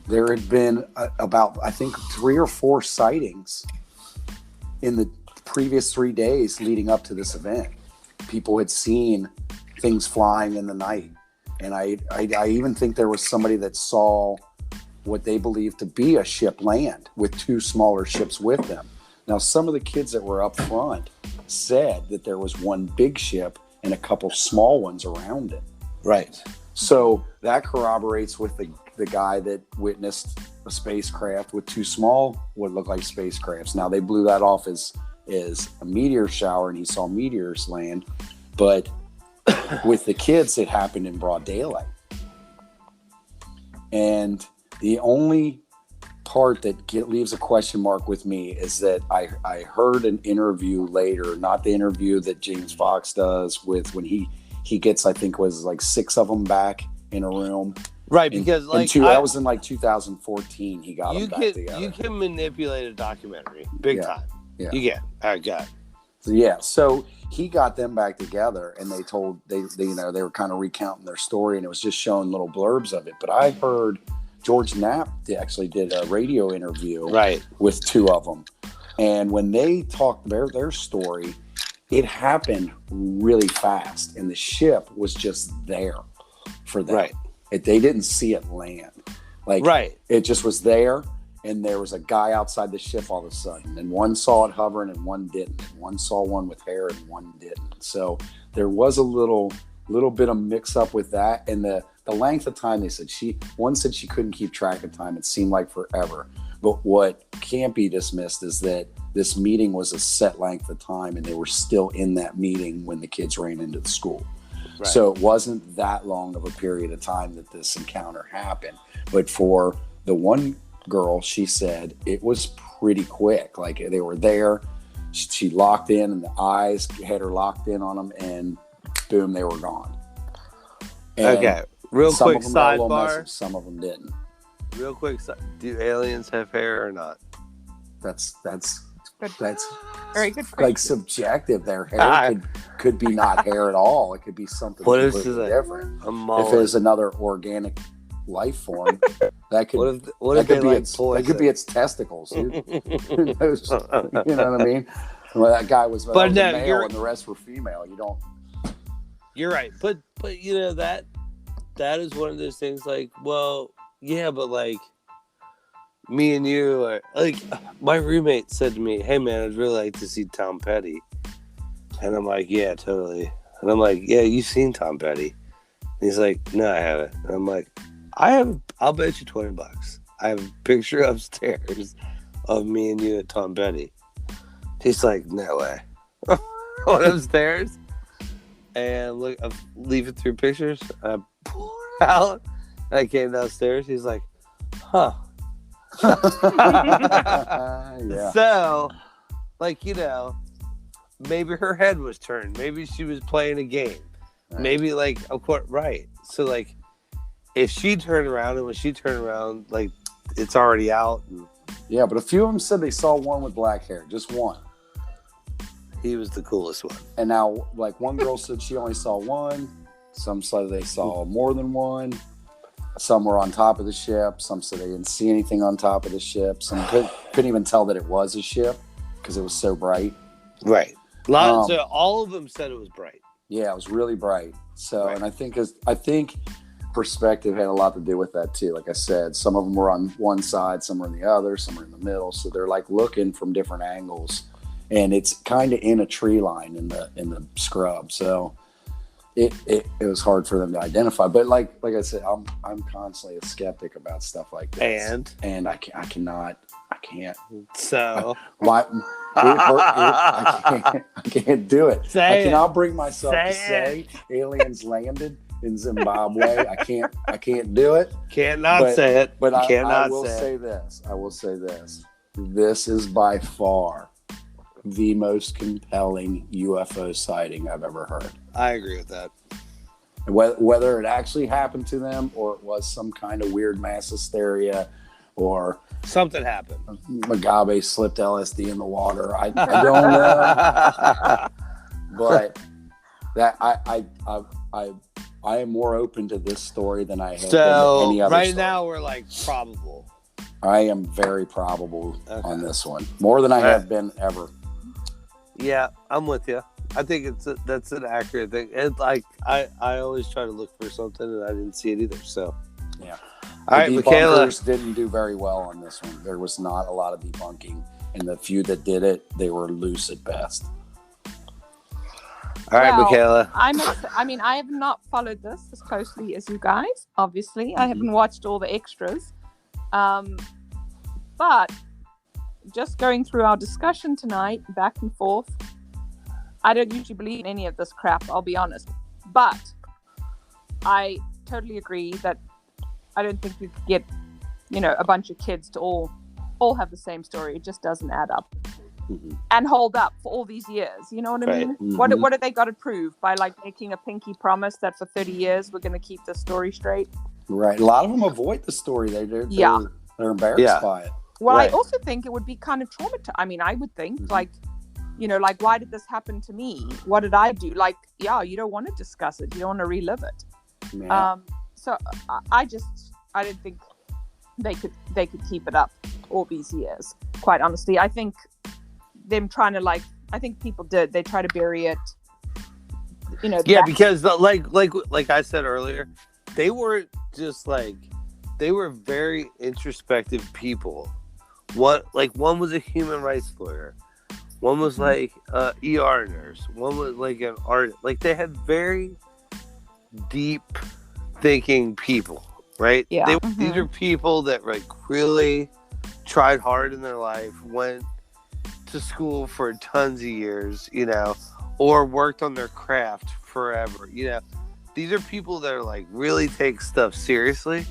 There had been about, I think, 3 or 4 sightings in the previous 3 days leading up to this event. People had seen things flying in the night. And I even think there was somebody that saw what they believed to be a ship land with 2 smaller ships with them. Now, some of the kids that were up front said that there was one big ship and a couple small ones around it. Right. So that corroborates with the guy that witnessed a spacecraft with 2 small, what looked like spacecrafts. Now, they blew that off as a meteor shower, and he saw meteors land. But with the kids, it happened in broad daylight. And the only part that leaves a question mark with me is that I heard an interview later, not the interview that James Fox does with when he gets, I think was like 6 of them back in a room. Right, because that was in like 2014. He got them back together. You can manipulate a documentary big time. Yeah. You can. I got it. So, yeah. So he got them back together, and they were kind of recounting their story, and it was just showing little blurbs of it. But I heard George Knapp actually did a radio interview with 2 of them, and when they talked their story, it happened really fast, and the ship was just there for them. Right. They didn't see it land. It just was there, and there was a guy outside the ship all of a sudden, and one saw it hovering and one didn't, and one saw one with hair and one didn't. So there was a little bit of mix up with that, and the length of time. They said one said she couldn't keep track of time. It seemed like forever. But what can't be dismissed is that this meeting was a set length of time, and they were still in that meeting when the kids ran into the school. Right. So it wasn't that long of a period of time that this encounter happened. But for the one girl, she said it was pretty quick. Like they were there, she locked in, and the eyes had her locked in on them, and boom, they were gone. And okay, real quick sidebar. Some of them didn't. Real quick, do aliens have hair or not? That's very good. Like subjective. Their hair could be not hair at all. It could be something completely different. If there's another organic life form, that could be its testicles. Who knows? You know what I mean? Well, that guy was a male and the rest were female. You don't. You're right, but you know that is one of those things. Like, well, yeah, but like me and you are like, my roommate said to me, "Hey man, I'd really like to see Tom Petty," and I'm like, "Yeah, totally." And I'm like, "Yeah, you've seen Tom Petty?" And he's like, "No, I haven't." And I'm like, "I have. I'll bet you $20. I have a picture upstairs of me and you at Tom Petty." He's like, "No way." Went upstairs and look, I'm leaving through pictures. I pulled it out. And I came downstairs. He's like, "Huh." Yeah. So, like, you know, maybe her head was turned. Maybe she was playing a game. Right. Maybe, like, of course, right. So, like, if she turned around, and when she turned around, like, it's already out. And yeah, but a few of them said they saw one with black hair. Just one. He was the coolest one. And now, like, one girl said she only saw one. Some said they saw more than one. Some were on top of the ship. Some said they didn't see anything on top of the ship. Some couldn't even tell that it was a ship because it was so bright. Right. So all of them said it was bright. Yeah, it was really bright. So, right. And I think perspective had a lot to do with that too. Like I said, some of them were on one side, some were on the other, some were in the middle. So they're like looking from different angles, and it's kind of in a tree line in the scrub. So it was hard for them to identify. But like I said, I'm constantly a skeptic about stuff like this. And I can't. So I can't do it. I cannot bring myself to say aliens landed in Zimbabwe. I can't do it. Say it. But I will say this. This is by far the most compelling UFO sighting I've ever heard. I agree with that. Whether it actually happened to them or it was some kind of weird mass hysteria or something happened. Mugabe slipped LSD in the water. I don't know. But that I am more open to this story than I have been to any other right story. now we're like probable. I am very probable on this one. More than I have been ever. Yeah, I'm with you. I think that's an accurate thing. It's like I always try to look for something and I didn't see it either. So yeah. All right, Michaela didn't do very well on this one. There was not a lot of debunking, and the few that did it, they were loose at best. All right, Michaela. I have not followed this as closely as you guys. Obviously, I haven't watched all the extras. But just going through our discussion tonight, back and forth, I don't usually believe in any of this crap, I'll be honest. But I totally agree that I don't think you could get, a bunch of kids to all have the same story. It just doesn't add up and hold up for all these years. You know what I mean? Mm-hmm. What have they got to prove by like making a pinky promise that for 30 years we're going to keep the story straight? Right. A lot of them avoid the story. They're embarrassed by it. Well, I also think it would be kind of traumatizing. I mean, I would think like why did this happen to me? What did I do? Like, you don't want to discuss it. You don't want to relive it. Yeah. So I didn't think they could keep it up all these years. Quite honestly, I think them trying to I think people did. They try to bury it. Yeah, because like I said earlier, they weren't just they were very introspective people. One was a human rights lawyer. One was like ER nurse. One was like an artist. Like they had very deep thinking people, right? Yeah. These are people that really tried hard in their life, went to school for tons of years, or worked on their craft forever. These are people that are really take stuff seriously.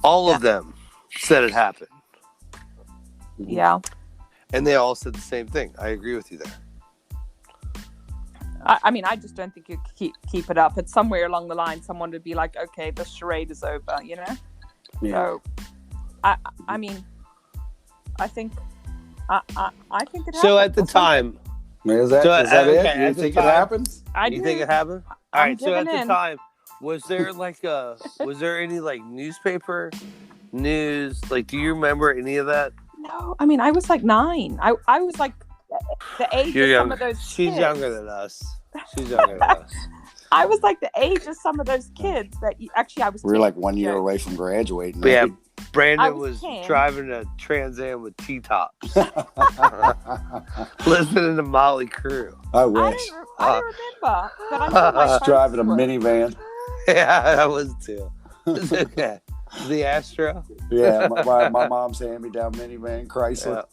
All of them said it happened. Yeah. And they all said the same thing. I agree with you there. I just don't think you could keep it up. It's somewhere along the line someone would be like, okay, the charade is over, Yeah. So, I think it happened. So at the time, is that it? You think it happens? You think it happened? All right. So at the time, was there was there any newspaper news? Do you remember any of that? No, I was 9. I was the age of some of those kids. She's younger than us. I was the age of some of those kids that I was. We were 1 year away from graduating. Yeah, Brandon was 10. driving a Trans Am with T-tops, listening to Motley Crue. I wish. I don't remember, but I'm sure my driving a minivan. Yeah, I was too. It's okay. The Astro. Yeah, my mom's hand-me-down minivan, Chrysler.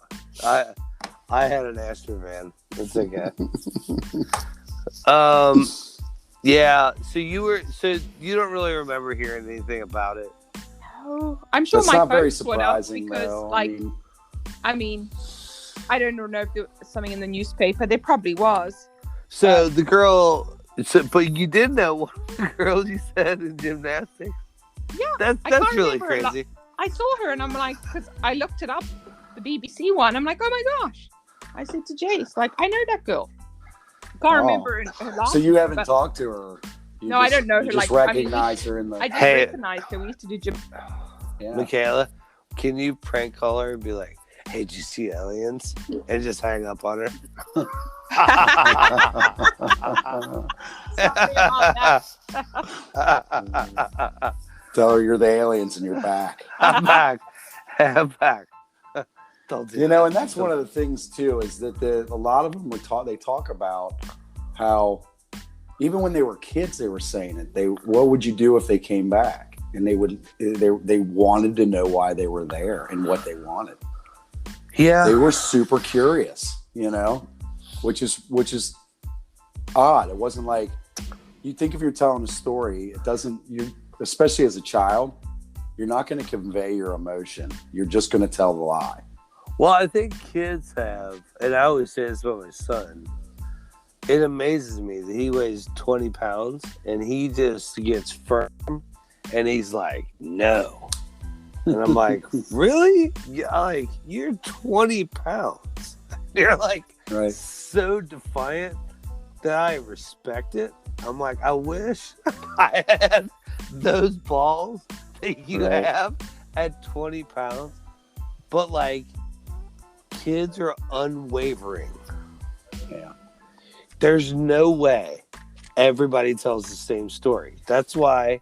Yeah, I had an Astro van. It's okay. Yeah. So you don't really remember hearing anything about it. No, I'm sure That's my not very folks would have surprising, because, though. I don't know if there was something in the newspaper. There probably was. So the girl. But you did know one of the girls you said in gymnastics. Yeah, that's really crazy. I saw her and I'm because I looked it up, the BBC one. I'm like, oh my gosh. I said to Jace, I know that girl. Can't remember her last So you haven't talked to her? I don't know her. You just recognize her in the... I just recognized her. We used to do gym. Yeah. Michaela, can you prank call her and be like, hey, did you see aliens? And just hang up on her. Tell her you're the aliens and you're back. I'm back. Don't do that. And that's one of the things too, is that a lot of them they talk about how even when they were kids, they were saying it. What would you do if they came back? And they wanted to know why they were there and what they wanted. Yeah. They were super curious, which is odd. It wasn't you think if you're telling a story, especially as a child, you're not going to convey your emotion. You're just going to tell the lie. Well, I think kids have, and I always say this about my son. It amazes me that he weighs 20 pounds and he just gets firm and he's like, no. And I'm like, really? Yeah, like, you're 20 pounds. You're like so defiant that I respect it. I'm like, I wish I had those balls that you have at 20 pounds. But like, kids are unwavering. Yeah. There's no way everybody tells the same story. That's why.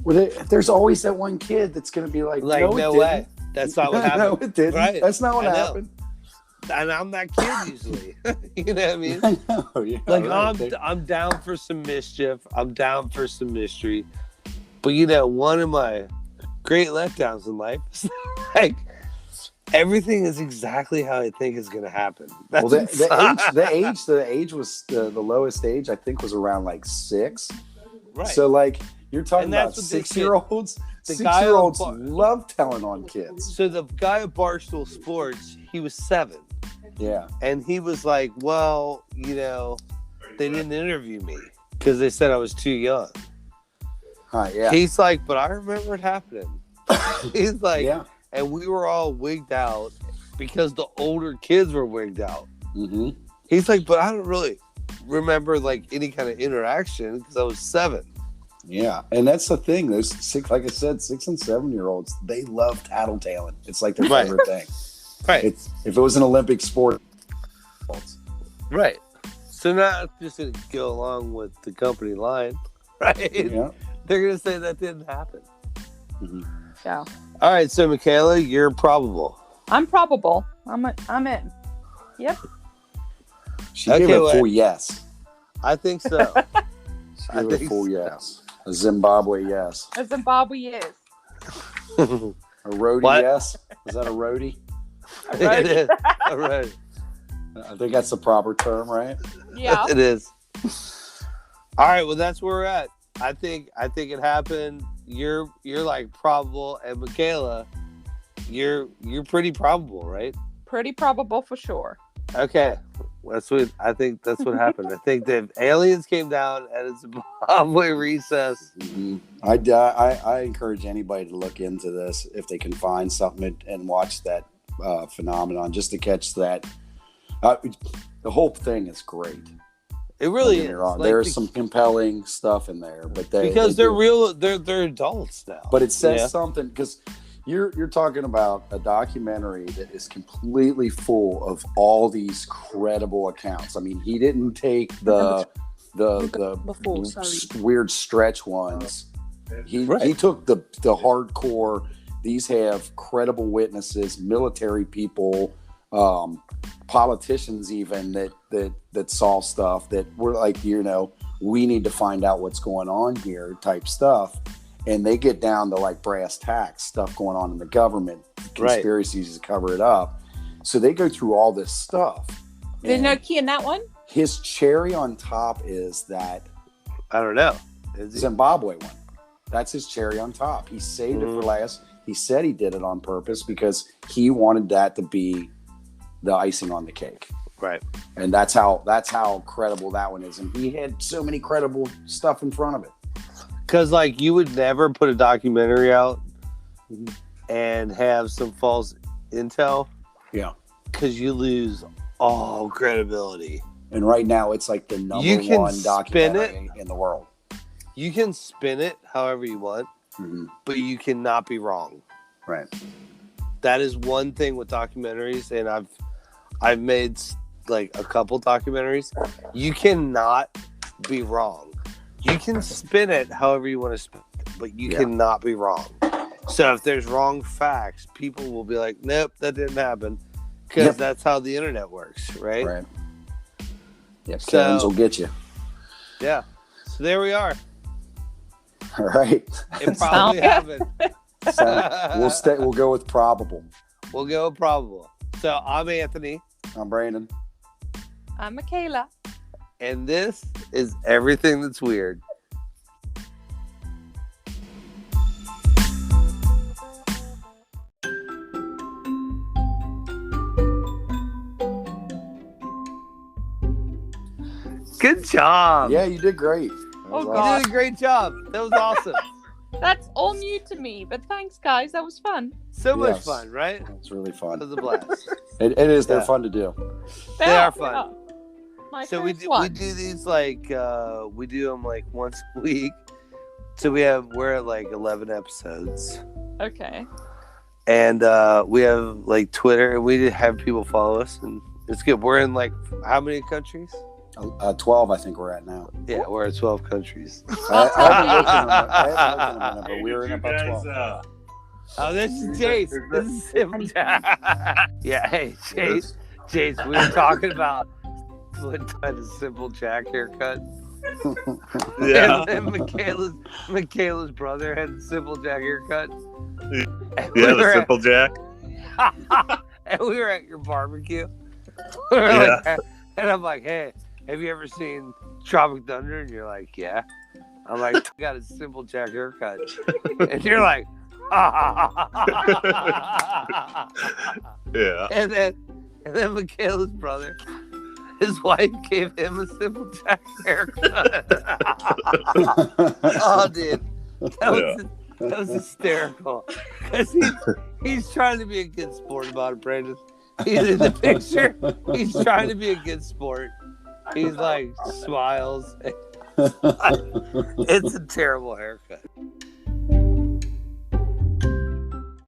Well, there's always that one kid that's going to be like, no way. That's not what happened. No, it didn't. Right. That's not what happened. And I'm that kid usually. You know what I mean? I know, yeah, like, right. I'm down for some mischief. I'm down for some mystery. But, you know, one of my great letdowns in life is like, everything is exactly how I think is going to happen. That's well, the age was the lowest age, I think, was around like 6. Right. So, like, you're talking about The 6-year-olds. 6-year-olds love telling on kids. So the guy at Barstool Sports, he was 7. Yeah. And he was like, well, you know, they didn't interview me because they said I was too young. Yeah. He's like, but I remember it happening. He's like, yeah. And we were all wigged out because the older kids were wigged out. Mm-hmm. He's like, but I don't really remember like any kind of interaction because I was 7. Yeah, and that's the thing. Those 6, like I said, 6 and 7-year-olds, they love tattletaling. It's like their favorite thing. Right. If it was an Olympic sport. Right. So now just to go along with the company line, right? Yeah. They're gonna say that didn't happen. Mm-hmm. Yeah. All right, so Michaela, you're probable. I'm probable. I'm in. Yep. She gave it a full yes. I think so. She gave it a full yes. A Zimbabwe yes. A Zimbabwe yes. A roadie yes. Is that a roadie? It is. A roadie. I think that's the proper term, right? Yeah. It is. All right, well that's where we're at. I think it happened. You're like probable, and Michaela, you're pretty probable, right? Pretty probable for sure. Okay, I think that's what happened. I think the aliens came down at a Zimbabwe recess. Mm-hmm. I encourage anybody to look into this if they can find something and watch that phenomenon just to catch that. The whole thing is great. It really is. Like there's some compelling stuff in there, but they're real. They're adults now. But it says something because you're talking about a documentary that is completely full of all these credible accounts. I mean, he didn't take the weird stretch ones. He took the hardcore. These have credible witnesses, military people, politicians even that saw stuff that were like, you know, we need to find out what's going on here type stuff. And they get down to like brass tacks stuff going on in the government, conspiracies to cover it up. So they go through all this stuff. There's no key in that one? His cherry on top is that I don't know. Zimbabwe one. That's his cherry on top. He saved it for last. He said he did it on purpose because he wanted that to be the icing on the cake. Right. And that's how credible that one is. And he had so many credible stuff in front of it. Because, like, you would never put a documentary out and have some false intel. Yeah. Because you lose all credibility. And right now, it's like the number one documentary in the world. You can spin it however you want, but you cannot be wrong. Right. That is one thing with documentaries, and I've made, like, a couple documentaries. You cannot be wrong. You can spin it however you want to spin it, but you cannot be wrong. So if there's wrong facts, people will be like, nope, that didn't happen. Because that's how the internet works, right? Right. Yeah, Karens will get you. Yeah. So there we are. All right. It probably happened. So we'll go with probable. We'll go with probable. So I'm Anthony. I'm Brandon. I'm Michaela. And this is Everything That's Weird. Good job. Yeah, you did great. Oh, That was God. You awesome. did a great job. That was awesome. That's all new to me, but thanks, guys. That was fun. So much Yes. fun, right? It's really It fun. was a blast. It is. They're Yeah. fun to do. They are fun. My So we first do one. these like we do them like once a week. So we're at like 11 episodes, Okay. and we have like Twitter, and we have people follow us, and it's good. We're in like how many countries? 12, I think we're at now. Yeah, we're at 12 countries. I haven't looked in a minute, but we were in about 12. Oh, this is Jace. This is Simple Jack. Yeah, hey, Jace. Jace, we were talking about what kind of Simple Jack haircut. Yeah. And Michaela's brother had the Simple Jack haircut. And Yeah, the Simple Jack. and we were at your barbecue. We were Yeah. like, and I'm like, hey, have you ever seen Tropic Thunder? And you're like, yeah. I'm like, I got a Simple Jack haircut. And you're like, Yeah. and then Michaela's brother, his wife gave him a Simple Jack haircut. Oh, dude, that was hysterical. Because he's trying to be a good sport about it, Brandon. He's in the picture. He's trying to be a good sport. He's like smiles. It's a terrible haircut.